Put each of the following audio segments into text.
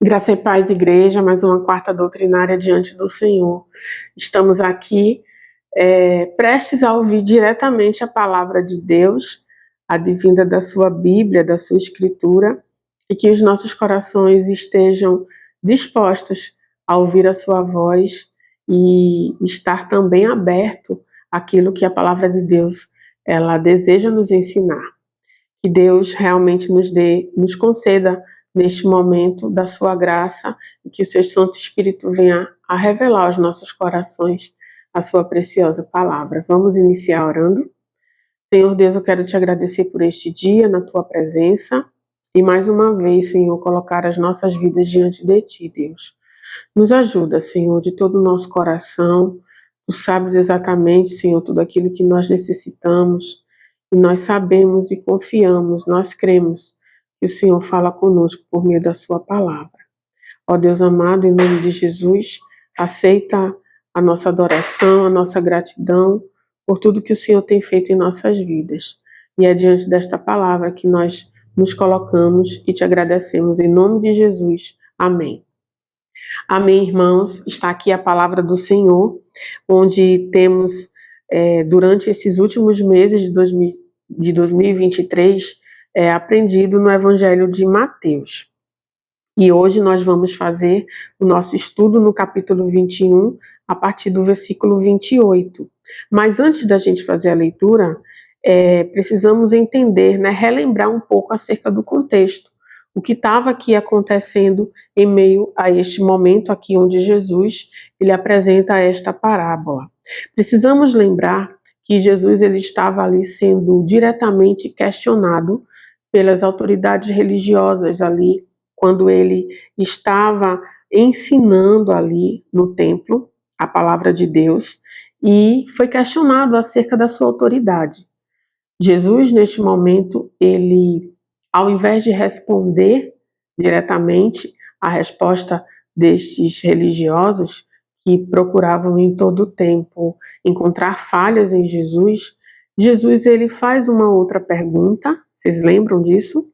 Graça e paz, igreja, mais uma quarta doutrinária diante do Senhor. Estamos aqui prestes a ouvir diretamente a palavra de Deus, advinda da sua Bíblia, da sua Escritura, e que os nossos corações estejam dispostos a ouvir a sua voz e estar também aberto àquilo que a palavra de Deus ela deseja nos ensinar. Que Deus realmente nos conceda neste momento da sua graça e que o seu Santo Espírito venha a revelar aos nossos corações a sua preciosa palavra. Vamos iniciar orando? Senhor Deus, eu quero te agradecer por este dia na tua presença e mais uma vez, Senhor, colocar as nossas vidas diante de ti, Deus. Nos ajuda, Senhor, de todo o nosso coração. Tu sabes exatamente, Senhor, tudo aquilo que nós necessitamos. E nós sabemos e confiamos, nós cremos que o Senhor fala conosco por meio da sua palavra. Ó Deus amado, em nome de Jesus, aceita a nossa adoração, a nossa gratidão por tudo que o Senhor tem feito em nossas vidas. E é diante desta palavra que nós nos colocamos e te agradecemos em nome de Jesus. Amém. Amém, irmãos. Está aqui a palavra do Senhor, onde temos, durante esses últimos meses de 2023, aprendido no Evangelho de Mateus. E hoje nós vamos fazer o nosso estudo no capítulo 21, a partir do versículo 28. Mas antes da gente fazer a leitura, precisamos entender, relembrar um pouco acerca do contexto. O que estava aqui acontecendo em meio a este momento aqui onde Jesus ele apresenta esta parábola. Precisamos lembrar que Jesus ele estava ali sendo diretamente questionado pelas autoridades religiosas ali, quando ele estava ensinando ali no templo a palavra de Deus e foi questionado acerca da sua autoridade. Jesus, neste momento, ele, ao invés de responder diretamente a resposta destes religiosos que procuravam em todo o tempo encontrar falhas em Jesus, Jesus ele faz uma outra pergunta, vocês lembram disso?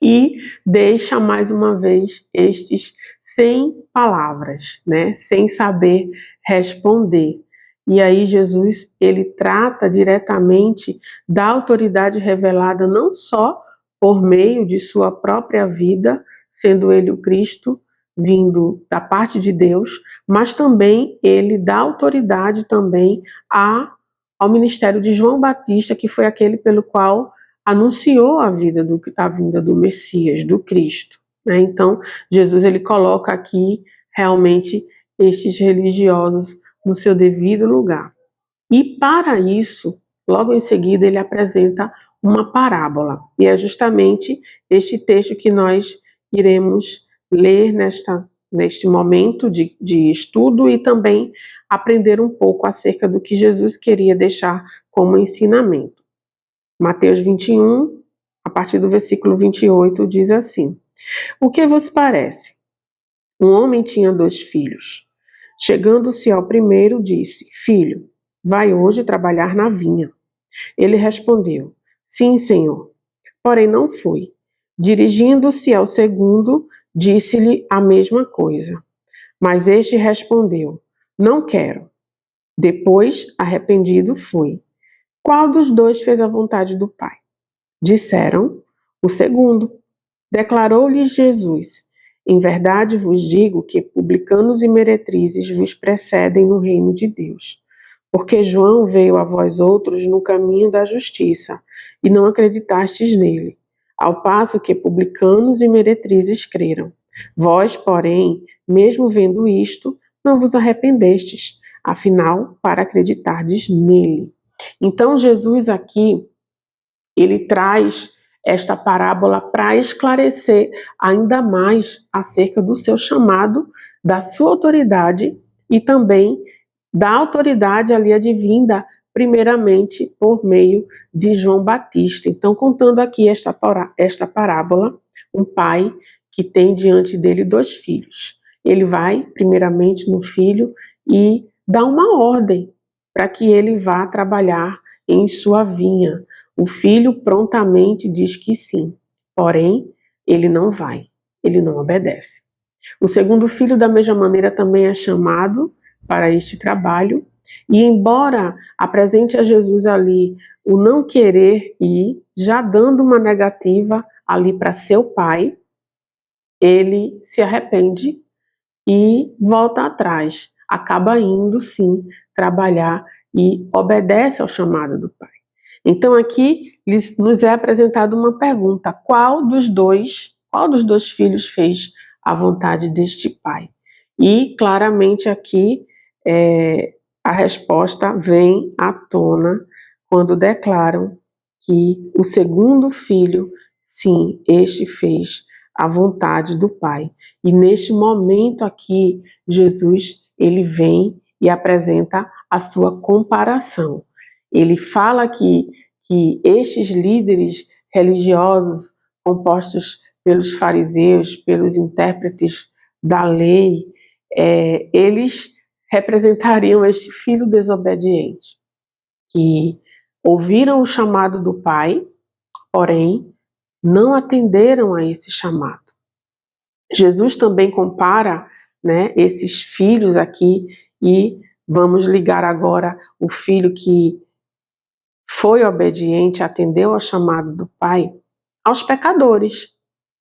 E deixa mais uma vez estes sem palavras, sem saber responder. E aí Jesus, ele trata diretamente da autoridade revelada não só por meio de sua própria vida, sendo ele o Cristo, vindo da parte de Deus, mas também ele dá autoridade também ao ministério de João Batista, que foi aquele pelo qual anunciou a vinda do Messias, do Cristo. Então, Jesus ele coloca aqui realmente estes religiosos no seu devido lugar. E para isso, logo em seguida, ele apresenta uma parábola. E é justamente este texto que nós iremos ler neste momento de estudo e também aprender um pouco acerca do que Jesus queria deixar como ensinamento. Mateus 21, a partir do versículo 28, diz assim: O que vos parece? Um homem tinha 2 filhos. Chegando-se ao primeiro, disse: Filho, vai hoje trabalhar na vinha. Ele respondeu: Sim, senhor. Porém não foi. Dirigindo-se ao segundo, disse-lhe a mesma coisa. Mas este respondeu: Não quero. Depois, arrependido, foi. Qual dos 2 fez a vontade do Pai? Disseram: O segundo. Declarou-lhes Jesus: Em verdade vos digo que publicanos e meretrizes vos precedem no reino de Deus. Porque João veio a vós outros no caminho da justiça, e não acreditastes nele, ao passo que publicanos e meretrizes creram. Vós, porém, mesmo vendo isto, não vos arrependestes, afinal, para acreditardes nele. Então, Jesus aqui, ele traz esta parábola para esclarecer ainda mais acerca do seu chamado, da sua autoridade e também da autoridade ali advinda primeiramente por meio de João Batista. Então, contando aqui esta parábola, um pai que tem diante dele 2 filhos. Ele vai primeiramente no filho e dá uma ordem para que ele vá trabalhar em sua vinha. O filho prontamente diz que sim, porém, ele não vai, ele não obedece. O segundo filho, da mesma maneira, também é chamado para este trabalho, e embora apresente a Jesus ali o não querer ir, já dando uma negativa ali para seu pai, ele se arrepende e volta atrás, acaba indo sim trabalhar e obedece ao chamado do pai. Então aqui nos é apresentada uma pergunta: qual dos dois filhos fez a vontade deste pai? E claramente aqui a resposta vem à tona quando declaram que o segundo filho, sim, este fez a vontade do pai. E neste momento aqui, Jesus, ele vem e apresenta a sua comparação. Ele fala que estes líderes religiosos, compostos pelos fariseus, pelos intérpretes da lei, eles representariam este filho desobediente, que ouviram o chamado do pai, porém não atenderam a esse chamado. Jesus também compara, né, esses filhos aqui, e vamos ligar agora o filho que foi obediente, atendeu ao chamado do pai, aos pecadores.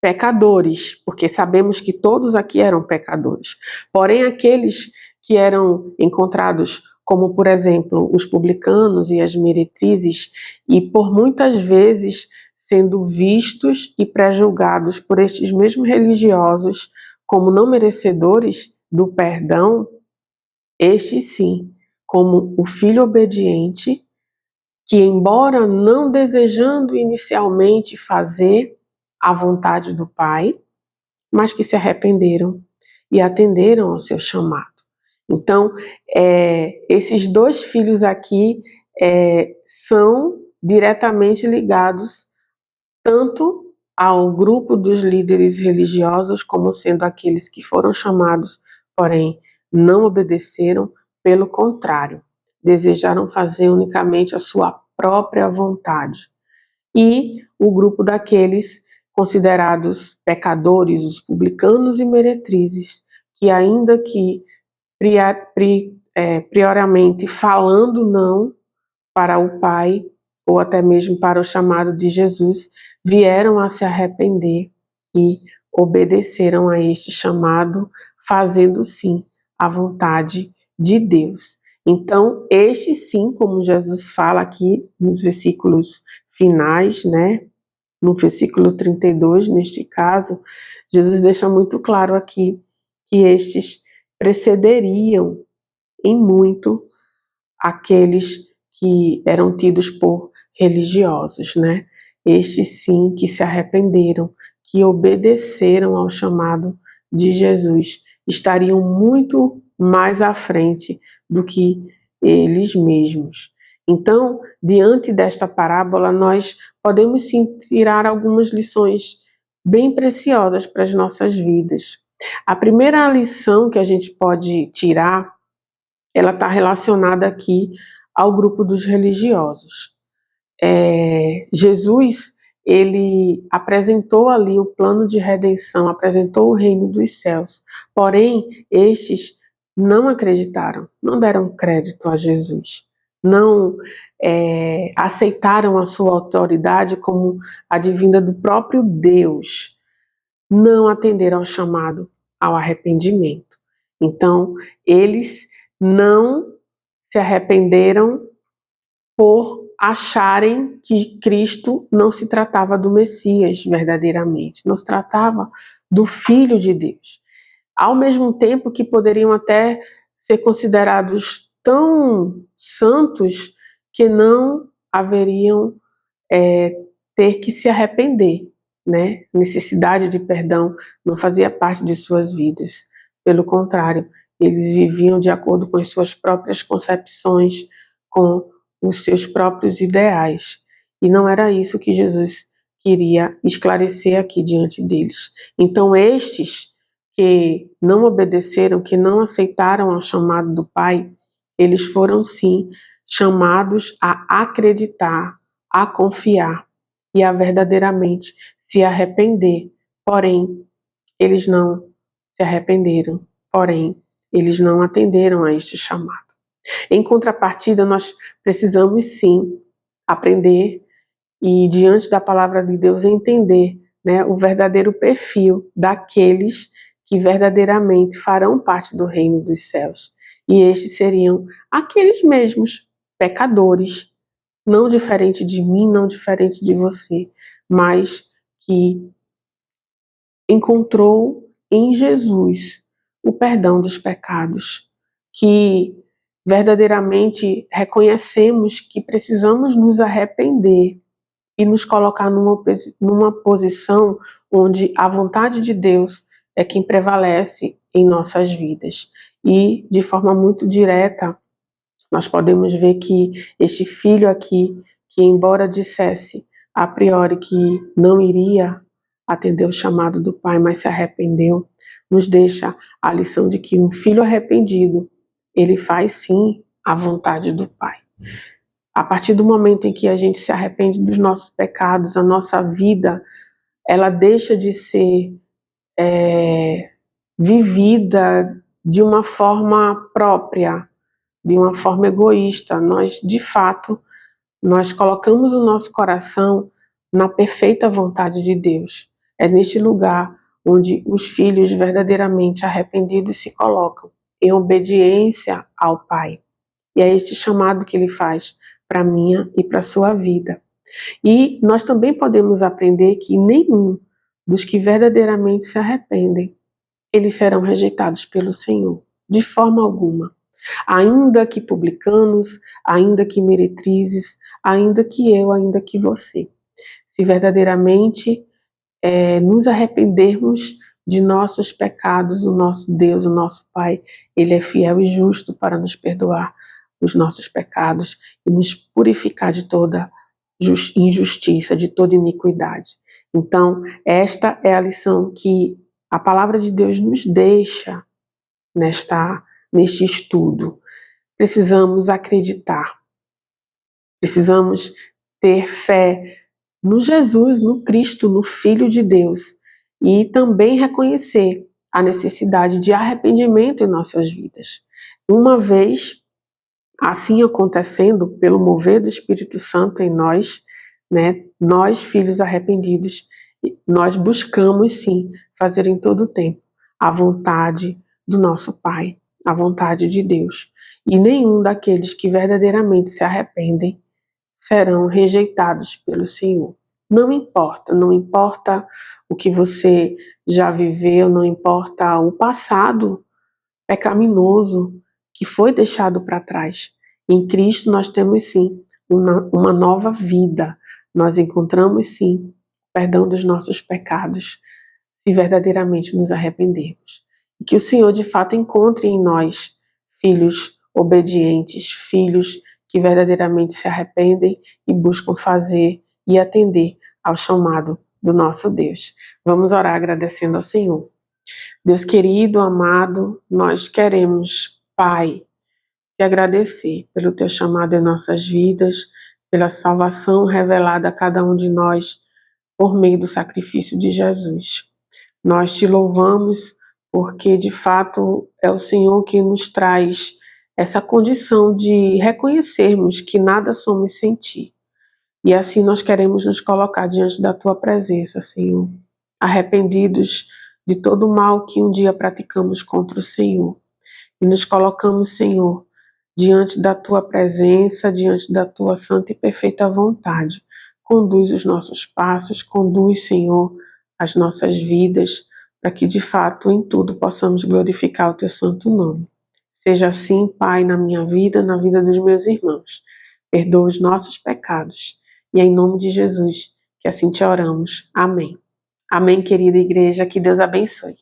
Pecadores, porque sabemos que todos aqui eram pecadores. Porém, aqueles que eram encontrados como, por exemplo, os publicanos e as meretrizes, e por muitas vezes sendo vistos e pré-julgados por estes mesmos religiosos como não merecedores do perdão, estes sim, como o filho obediente, que embora não desejando inicialmente fazer a vontade do Pai, mas que se arrependeram e atenderam ao seu chamado. Então, esses dois filhos aqui são diretamente ligados tanto ao grupo dos líderes religiosos, como sendo aqueles que foram chamados, porém não obedeceram, pelo contrário, desejaram fazer unicamente a sua própria vontade. E o grupo daqueles considerados pecadores, os publicanos e meretrizes, que ainda que prioriamente falando não para o Pai, ou até mesmo para o chamado de Jesus, vieram a se arrepender e obedeceram a este chamado, fazendo sim a vontade de Deus. Então, este sim, como Jesus fala aqui nos versículos finais, né? No versículo 32, neste caso, Jesus deixa muito claro aqui que estes precederiam em muito aqueles que eram tidos por religiosos, né? Estes sim que se arrependeram, que obedeceram ao chamado de Jesus, estariam muito mais à frente do que eles mesmos. Então, diante desta parábola, nós podemos sim tirar algumas lições bem preciosas para as nossas vidas. A primeira lição que a gente pode tirar, ela está relacionada aqui ao grupo dos religiosos. Jesus, ele apresentou ali o plano de redenção, apresentou o reino dos céus, porém, estes não acreditaram, não deram crédito a Jesus, não aceitaram a sua autoridade como a divina do próprio Deus, não atenderam ao chamado ao arrependimento. Então, eles não se arrependeram por acharem que Cristo não se tratava do Messias verdadeiramente, não se tratava do Filho de Deus. Ao mesmo tempo que poderiam até ser considerados tão santos que não haveriam ter que se arrepender, né? Necessidade de perdão não fazia parte de suas vidas. Pelo contrário, eles viviam de acordo com as suas próprias concepções, com os seus próprios ideais. E não era isso que Jesus queria esclarecer aqui diante deles. Então, estes que não obedeceram, que não aceitaram ao chamado do Pai, eles foram sim chamados a acreditar, a confiar e a verdadeiramente se arrepender. Porém, eles não se arrependeram. Porém, eles não atenderam a este chamado. Em contrapartida, nós precisamos sim aprender e, diante da palavra de Deus, entender, né, o verdadeiro perfil daqueles que verdadeiramente farão parte do reino dos céus. E estes seriam aqueles mesmos pecadores, não diferente de mim, não diferente de você, mas que encontrou em Jesus o perdão dos pecados, que verdadeiramente reconhecemos que precisamos nos arrepender e nos colocar numa posição onde a vontade de Deus é quem prevalece em nossas vidas. E, de forma muito direta, nós podemos ver que este filho aqui, que embora dissesse a priori que não iria atender o chamado do pai, mas se arrependeu, nos deixa a lição de que um filho arrependido, ele faz sim a vontade do pai. A partir do momento em que a gente se arrepende dos nossos pecados, a nossa vida, ela deixa de ser vivida de uma forma própria, de uma forma egoísta. Nós, de fato, nós colocamos o nosso coração na perfeita vontade de Deus. É neste lugar onde os filhos verdadeiramente arrependidos se colocam, em obediência ao Pai. E é este chamado que Ele faz para a minha e para a sua vida. E nós também podemos aprender que nenhum dos que verdadeiramente se arrependem, eles serão rejeitados pelo Senhor, de forma alguma. Ainda que publicanos, ainda que meretrizes, ainda que eu, ainda que você. Se verdadeiramente nos arrependermos de nossos pecados, o nosso Deus, o nosso Pai, Ele é fiel e justo para nos perdoar os nossos pecados e nos purificar de toda injustiça, de toda iniquidade. Então, esta é a lição que a palavra de Deus nos deixa neste estudo. Precisamos acreditar, precisamos ter fé no Jesus, no Cristo, no Filho de Deus, e também reconhecer a necessidade de arrependimento em nossas vidas. Uma vez assim acontecendo, pelo mover do Espírito Santo em nós, né, nós, filhos arrependidos, nós buscamos sim fazer em todo o tempo a vontade do nosso Pai, a vontade de Deus. E nenhum daqueles que verdadeiramente se arrependem serão rejeitados pelo Senhor. Não importa o que você já viveu, não importa o passado pecaminoso que foi deixado para trás. Em Cristo nós temos sim uma nova vida. Nós encontramos sim perdão dos nossos pecados, se verdadeiramente nos arrependermos. E que o Senhor de fato encontre em nós filhos obedientes, filhos que verdadeiramente se arrependem e buscam fazer e atender ao chamado do nosso Deus. Vamos orar agradecendo ao Senhor. Deus querido, amado, nós queremos, Pai, te agradecer pelo teu chamado em nossas vidas, pela salvação revelada a cada um de nós por meio do sacrifício de Jesus. Nós te louvamos porque, de fato, é o Senhor que nos traz essa condição de reconhecermos que nada somos sem ti. E assim nós queremos nos colocar diante da tua presença, Senhor, arrependidos de todo o mal que um dia praticamos contra o Senhor. E nos colocamos, Senhor, diante da tua presença, diante da tua santa e perfeita vontade. Conduz os nossos passos, conduz, Senhor, as nossas vidas, para que de fato em tudo possamos glorificar o teu santo nome. Seja assim, Pai, na minha vida, na vida dos meus irmãos. Perdoa os nossos pecados. E é em nome de Jesus que assim te oramos. Amém. Amém, querida igreja. Que Deus abençoe.